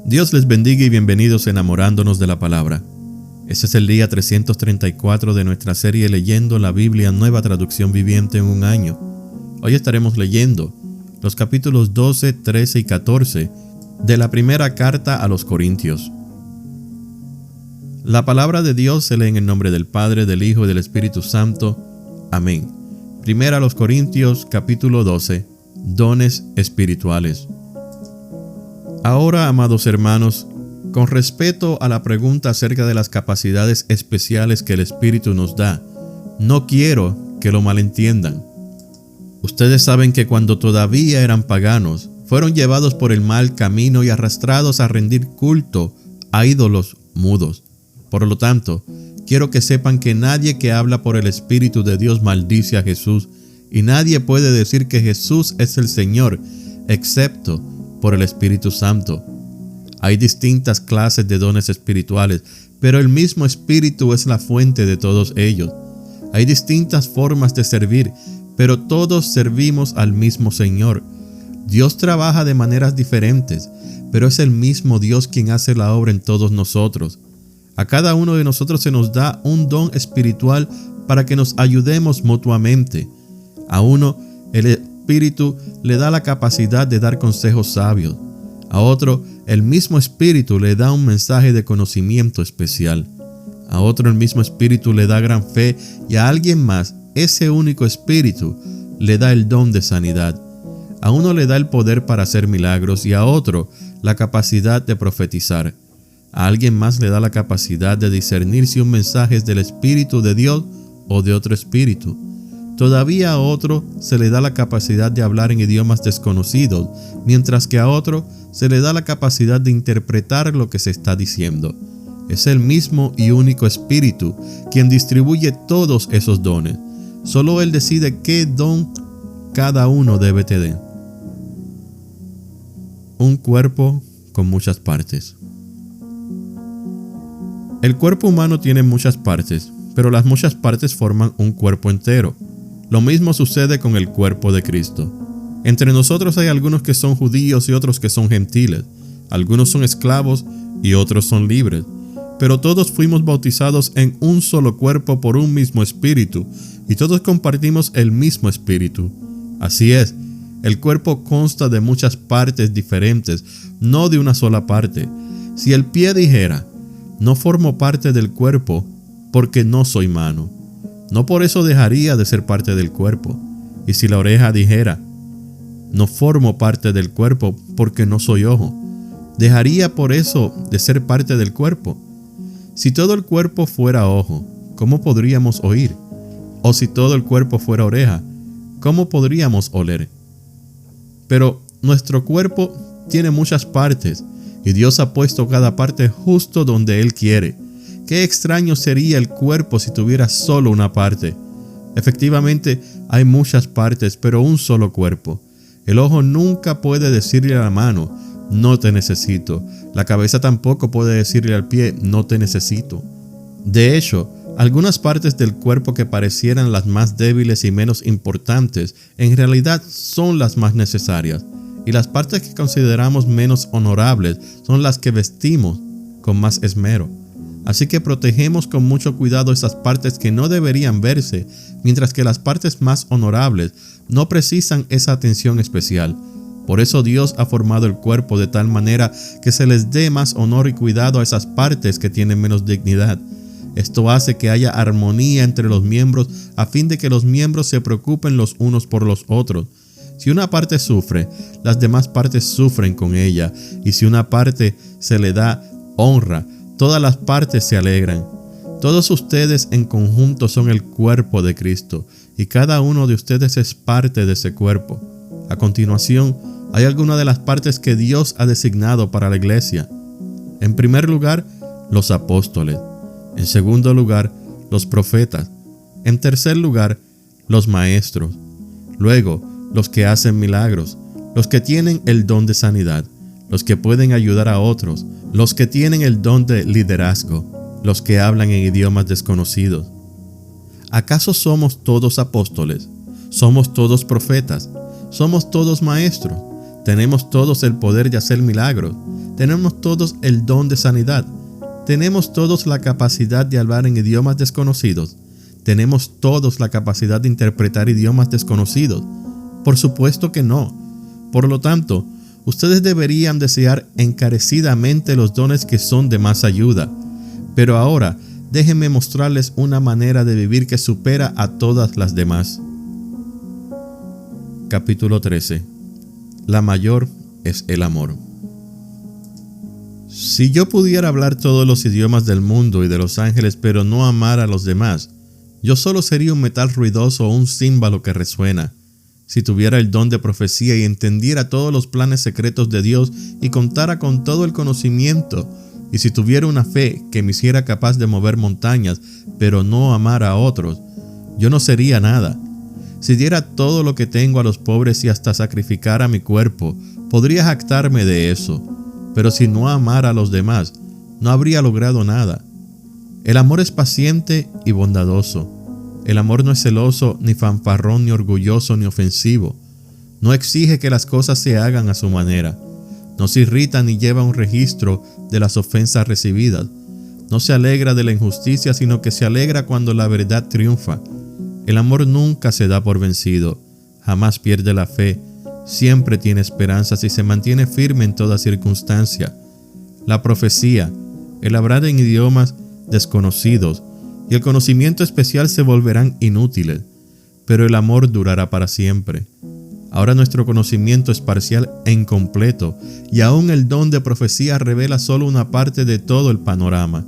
Dios les bendiga y bienvenidos enamorándonos de la palabra. Este es el día 334 de nuestra serie Leyendo la Biblia Nueva Traducción Viviente en un año. Hoy estaremos leyendo los capítulos 12, 13 y 14 de la primera carta a los Corintios. La palabra de Dios se lee en el nombre del Padre, del Hijo y del Espíritu Santo. Amén. Primera a los Corintios, capítulo 12. Dones espirituales. Ahora, amados hermanos, con respecto a la pregunta acerca de las capacidades especiales que el Espíritu nos da, no quiero que lo malentiendan. Ustedes saben que cuando todavía eran paganos, fueron llevados por el mal camino y arrastrados a rendir culto a ídolos mudos. Por lo tanto, quiero que sepan que nadie que habla por el Espíritu de Dios maldice a Jesús, y nadie puede decir que Jesús es el Señor, excepto por el Espíritu Santo. Hay distintas clases de dones espirituales, pero el mismo Espíritu es la fuente de todos ellos. Hay distintas formas de servir, pero todos servimos al mismo Señor. Dios trabaja de maneras diferentes, pero es el mismo Dios quien hace la obra en todos nosotros. A cada uno de nosotros se nos da un don espiritual para que nos ayudemos mutuamente. A uno, el Espíritu le da la capacidad de dar consejos sabios. A otro, el mismo Espíritu le da un mensaje de conocimiento especial. A otro, el mismo Espíritu le da gran fe, y a alguien más, ese único Espíritu le da el don de sanidad. A uno le da el poder para hacer milagros y a otro la capacidad de profetizar. A alguien más le da la capacidad de discernir si un mensaje es del Espíritu de Dios o de otro espíritu. Todavía a otro se le da la capacidad de hablar en idiomas desconocidos, mientras que a otro se le da la capacidad de interpretar lo que se está diciendo. Es el mismo y único Espíritu quien distribuye todos esos dones. Solo Él decide qué don cada uno debe tener. Un cuerpo con muchas partes. El cuerpo humano tiene muchas partes, pero las muchas partes forman un cuerpo entero. Lo mismo sucede con el cuerpo de Cristo. Entre nosotros hay algunos que son judíos y otros que son gentiles. Algunos son esclavos y otros son libres. Pero todos fuimos bautizados en un solo cuerpo por un mismo espíritu, y todos compartimos el mismo espíritu. Así es, el cuerpo consta de muchas partes diferentes, no de una sola parte. Si el pie dijera, no formo parte del cuerpo porque no soy mano, no por eso dejaría de ser parte del cuerpo. Y si la oreja dijera, no formo parte del cuerpo porque no soy ojo, dejaría por eso de ser parte del cuerpo. Si todo el cuerpo fuera ojo, ¿cómo podríamos oír? O si todo el cuerpo fuera oreja, ¿cómo podríamos oler? Pero nuestro cuerpo tiene muchas partes, y Dios ha puesto cada parte justo donde Él quiere. Qué extraño sería el cuerpo si tuviera solo una parte. Efectivamente, hay muchas partes, pero un solo cuerpo. El ojo nunca puede decirle a la mano, no te necesito. La cabeza tampoco puede decirle al pie, no te necesito. De hecho, algunas partes del cuerpo que parecieran las más débiles y menos importantes, en realidad son las más necesarias. Y las partes que consideramos menos honorables son las que vestimos con más esmero. Así que protegemos con mucho cuidado esas partes que no deberían verse, mientras que las partes más honorables no precisan esa atención especial. Por eso Dios ha formado el cuerpo de tal manera que se les dé más honor y cuidado a esas partes que tienen menos dignidad. Esto hace que haya armonía entre los miembros a fin de que los miembros se preocupen los unos por los otros. Si una parte sufre, las demás partes sufren con ella, y si una parte se le da honra, todas las partes se alegran. Todos ustedes en conjunto son el cuerpo de Cristo, y cada uno de ustedes es parte de ese cuerpo. A continuación, hay algunas de las partes que Dios ha designado para la iglesia. En primer lugar, los apóstoles. En segundo lugar, los profetas. En tercer lugar, los maestros. Luego, los que hacen milagros, los que tienen el don de sanidad, los que pueden ayudar a otros, los que tienen el don de liderazgo, los que hablan en idiomas desconocidos. ¿Acaso somos todos apóstoles? ¿Somos todos profetas? ¿Somos todos maestros? ¿Tenemos todos el poder de hacer milagros? Tenemos todos el don de sanidad. Tenemos todos la capacidad de hablar en idiomas desconocidos. Tenemos todos la capacidad de interpretar idiomas desconocidos. Por supuesto que no. Por lo tanto, ustedes deberían desear encarecidamente los dones que son de más ayuda. Pero ahora, déjenme mostrarles una manera de vivir que supera a todas las demás. Capítulo 13. La mayor es el amor. Si yo pudiera hablar todos los idiomas del mundo y de los ángeles, pero no amar a los demás, yo solo sería un metal ruidoso o un címbalo que resuena. Si tuviera el don de profecía y entendiera todos los planes secretos de Dios y contara con todo el conocimiento, y si tuviera una fe que me hiciera capaz de mover montañas, pero no amara a otros, yo no sería nada. Si diera todo lo que tengo a los pobres y hasta sacrificara mi cuerpo, podría jactarme de eso. Pero si no amara a los demás, no habría logrado nada. El amor es paciente y bondadoso. El amor no es celoso, ni fanfarrón, ni orgulloso, ni ofensivo. No exige que las cosas se hagan a su manera. No se irrita ni lleva un registro de las ofensas recibidas. No se alegra de la injusticia, sino que se alegra cuando la verdad triunfa. El amor nunca se da por vencido, jamás pierde la fe, siempre tiene esperanzas y se mantiene firme en toda circunstancia. La profecía, el hablar en idiomas desconocidos y el conocimiento especial se volverán inútiles, pero el amor durará para siempre. Ahora nuestro conocimiento es parcial e incompleto, y aún el don de profecía revela solo una parte de todo el panorama.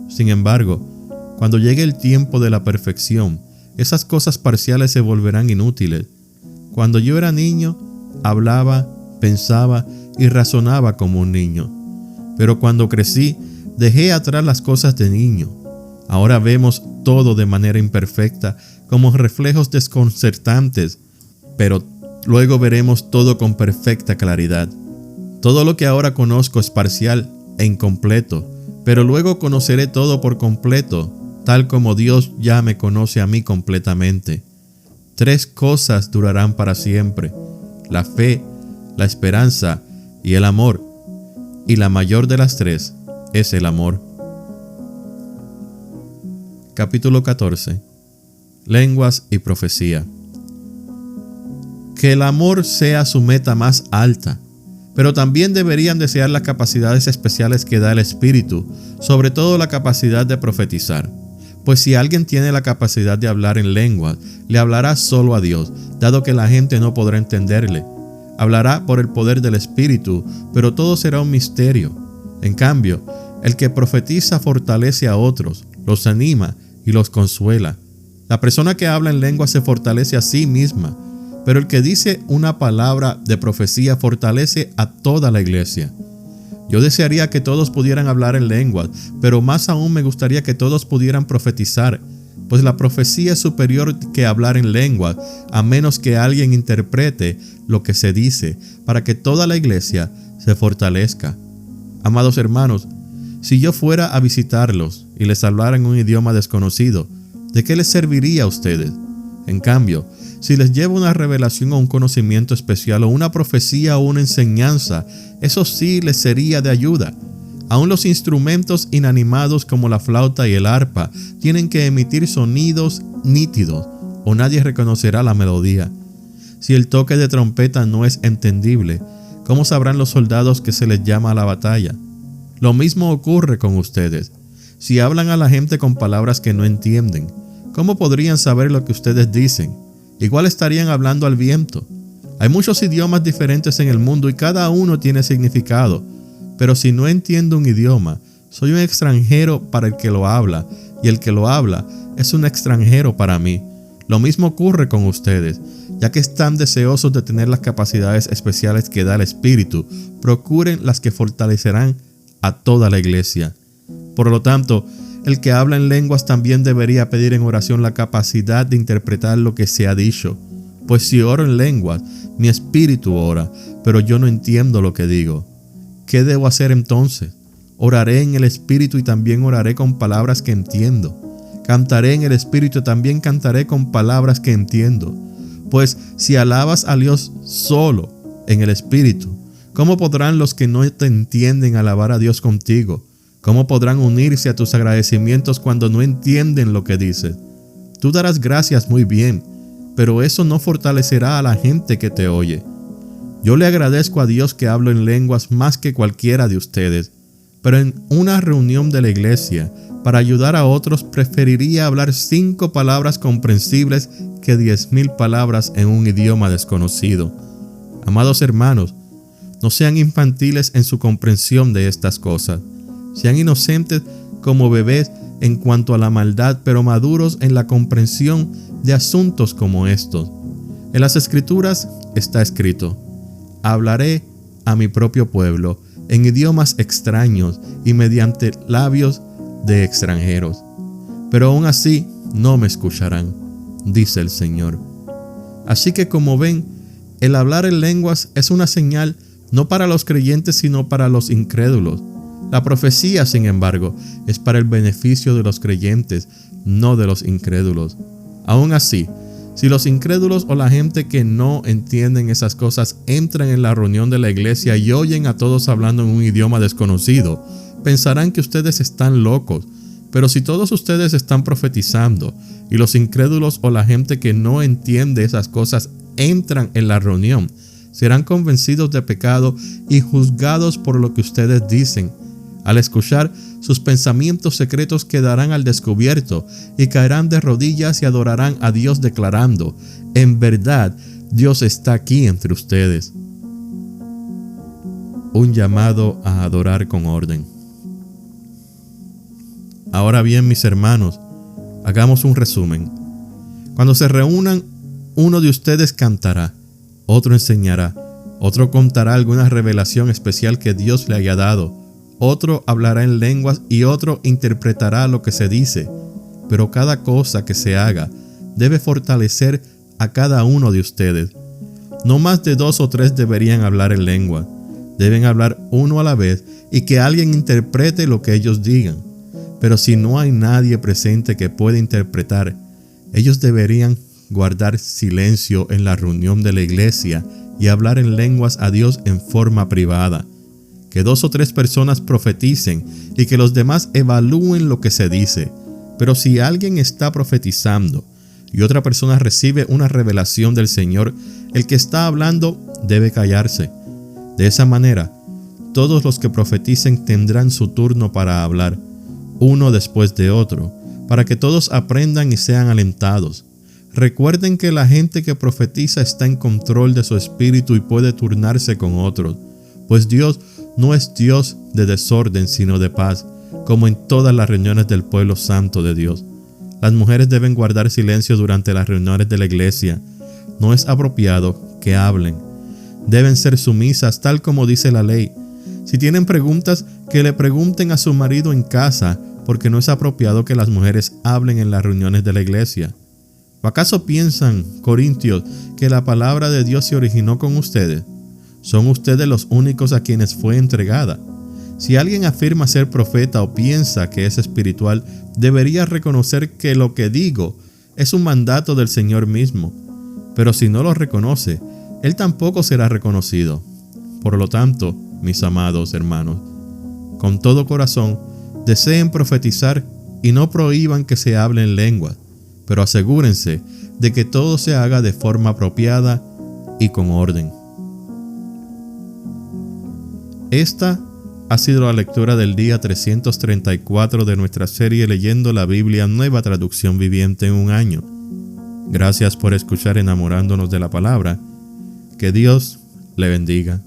Sin embargo, cuando llegue el tiempo de la perfección, esas cosas parciales se volverán inútiles. Cuando yo era niño, hablaba, pensaba y razonaba como un niño. Pero cuando crecí, dejé atrás las cosas de niño. Ahora vemos todo de manera imperfecta, como reflejos desconcertantes, pero luego veremos todo con perfecta claridad. Todo lo que ahora conozco es parcial e incompleto, pero luego conoceré todo por completo, tal como Dios ya me conoce a mí completamente. 3 cosas durarán para siempre: la fe, la esperanza y el amor. Y la mayor de las 3 es el amor. Capítulo 14. Lenguas y profecía. Que el amor sea su meta más alta, pero también deberían desear las capacidades especiales que da el Espíritu, sobre todo la capacidad de profetizar. Pues si alguien tiene la capacidad de hablar en lenguas, le hablará solo a Dios, dado que la gente no podrá entenderle. Hablará por el poder del Espíritu, pero todo será un misterio. En cambio, el que profetiza fortalece a otros, los anima y los consuela. La persona que habla en lenguas se fortalece a sí misma, pero el que dice una palabra de profecía fortalece a toda la iglesia. Yo desearía que todos pudieran hablar en lenguas, pero más aún me gustaría que todos pudieran profetizar, pues la profecía es superior que hablar en lenguas, a menos que alguien interprete lo que se dice, para que toda la iglesia se fortalezca. Amados hermanos, si yo fuera a visitarlos y les hablara en un idioma desconocido, ¿de qué les serviría a ustedes? En cambio, si les llevo una revelación o un conocimiento especial o una profecía o una enseñanza, eso sí les sería de ayuda. Aún los instrumentos inanimados como la flauta y el arpa tienen que emitir sonidos nítidos o nadie reconocerá la melodía. Si el toque de trompeta no es entendible, ¿cómo sabrán los soldados que se les llama a la batalla? Lo mismo ocurre con ustedes. Si hablan a la gente con palabras que no entienden, ¿cómo podrían saber lo que ustedes dicen? Igual estarían hablando al viento. Hay muchos idiomas diferentes en el mundo y cada uno tiene significado. Pero si no entiendo un idioma, soy un extranjero para el que lo habla, y el que lo habla es un extranjero para mí. Lo mismo ocurre con ustedes. Ya que están deseosos de tener las capacidades especiales que da el Espíritu, procuren las que fortalecerán a toda la iglesia. Por lo tanto, el que habla en lenguas también debería pedir en oración la capacidad de interpretar lo que se ha dicho. Pues si oro en lenguas, mi espíritu ora, pero yo no entiendo lo que digo. ¿Qué debo hacer entonces? Oraré en el espíritu y también oraré con palabras que entiendo. Cantaré en el espíritu y también cantaré con palabras que entiendo. Pues si alabas a Dios solo en el espíritu, ¿Cómo podrán los que no te entienden alabar a Dios contigo? ¿Cómo podrán unirse a tus agradecimientos cuando no entienden lo que dices? Tú darás gracias muy bien, pero eso no fortalecerá a la gente que te oye. Yo le agradezco a Dios que hablo en lenguas más que cualquiera de ustedes, pero en una reunión de la iglesia, para ayudar a otros, preferiría hablar 5 palabras comprensibles que 10,000 palabras en un idioma desconocido. Amados hermanos, no sean infantiles en su comprensión de estas cosas. Sean inocentes como bebés en cuanto a la maldad, pero maduros en la comprensión de asuntos como estos. En las Escrituras está escrito: hablaré a mi propio pueblo en idiomas extraños y mediante labios de extranjeros, pero aún así no me escucharán, dice el Señor. Así que, como ven, el hablar en lenguas es una señal no para los creyentes, sino para los incrédulos. La profecía, sin embargo, es para el beneficio de los creyentes, no de los incrédulos. Aún así, si los incrédulos o la gente que no entienden esas cosas entran en la reunión de la iglesia y oyen a todos hablando en un idioma desconocido, pensarán que ustedes están locos. Pero si todos ustedes están profetizando y los incrédulos o la gente que no entiende esas cosas entran en la reunión, serán convencidos de pecado y juzgados por lo que ustedes dicen. Al escuchar, sus pensamientos secretos quedarán al descubierto y caerán de rodillas y adorarán a Dios declarando: en verdad, Dios está aquí entre ustedes. Un llamado a adorar con orden. Ahora bien, mis hermanos, hagamos un resumen. Cuando se reúnan, uno de ustedes cantará, otro enseñará, otro contará alguna revelación especial que Dios le haya dado, otro hablará en lenguas y otro interpretará lo que se dice. Pero cada cosa que se haga debe fortalecer a cada uno de ustedes. No más de 2 o 3 deberían hablar en lengua. Deben hablar uno a la vez y que alguien interprete lo que ellos digan. Pero si no hay nadie presente que pueda interpretar, ellos deberían guardar silencio en la reunión de la iglesia y hablar en lenguas a Dios en forma privada. Que 2 o 3 personas profeticen y que los demás evalúen lo que se dice. Pero si alguien está profetizando y otra persona recibe una revelación del Señor, el que está hablando debe callarse. De esa manera, todos los que profeticen tendrán su turno para hablar, uno después de otro, para que todos aprendan y sean alentados. Recuerden que la gente que profetiza está en control de su espíritu y puede turnarse con otros, pues Dios no es Dios de desorden, sino de paz, como en todas las reuniones del pueblo santo de Dios. Las mujeres deben guardar silencio durante las reuniones de la iglesia. No es apropiado que hablen. Deben ser sumisas, tal como dice la ley. Si tienen preguntas, que le pregunten a su marido en casa, porque no es apropiado que las mujeres hablen en las reuniones de la iglesia. ¿O acaso piensan, Corintios, que la palabra de Dios se originó con ustedes? ¿Son ustedes los únicos a quienes fue entregada? Si alguien afirma ser profeta o piensa que es espiritual, debería reconocer que lo que digo es un mandato del Señor mismo. Pero si no lo reconoce, él tampoco será reconocido. Por lo tanto, mis amados hermanos, con todo corazón, deseen profetizar y no prohíban que se hable en lenguas, pero asegúrense de que todo se haga de forma apropiada y con orden. Esta ha sido la lectura del día 334 de nuestra serie Leyendo la Biblia Nueva Traducción Viviente en un año. Gracias por escuchar Enamorándonos de la Palabra. Que Dios le bendiga.